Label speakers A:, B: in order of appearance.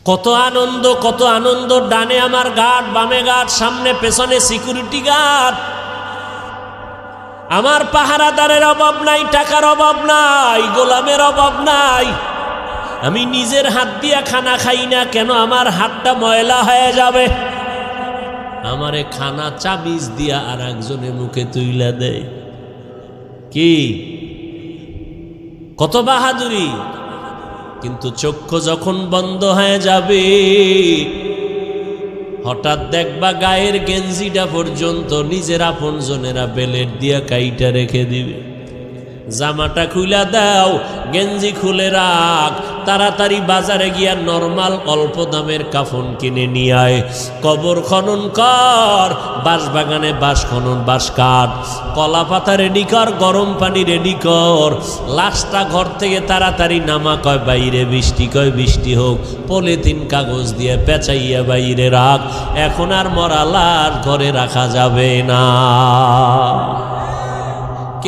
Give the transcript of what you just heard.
A: কত আনন্দ। ডানে আমার গার্ড, বামে গার্ড, সামনে পেছনে সিকিউরিটি গার্ড। আমার পাহারাদারের অভাব নাই, টাকার অভাব নাই, গোলামের অভাব নাই। আমি নিজের হাত দিয়া খানা খাই না কেন? আমার হাতটা ময়লা হয়ে যাবে। আমারে খানা চাবিজ দিয়া আর একজনের মুখে তুইলা দেয়। কি কত বাহাদুরি! কিন্তু চক্ষু যখন বন্ধ হয়ে যাবে, হঠাৎ দেখবা গায়ের গেঞ্জিটা পর্যন্ত নিজের আপন জনেরা বেলেট দিয়া কাইটা রেখে দিবে। জামাটা খুলে দাও, গেঞ্জি খুলে রাখ, তাড়াতাড়ি বাজারে গিয়া নরমাল অল্প দামের কাফন কিনে নিয়ে আয়। কবর খনন কর, বাঁশ বাগানে বাঁশ খনন, বাঁশ কাঠ, কলা পাতা রেডি কর, গরম পানি রেডি কর। লাশটা ঘর থেকে তাড়াতাড়ি নামা, কয় বাইরে বৃষ্টি, কয় বৃষ্টি হোক, পলিথিন কাগজ দিয়ে পেঁচাইয়া বাইরে রাখ। এখন আর মরা লাশ ঘরে রাখা যাবে না।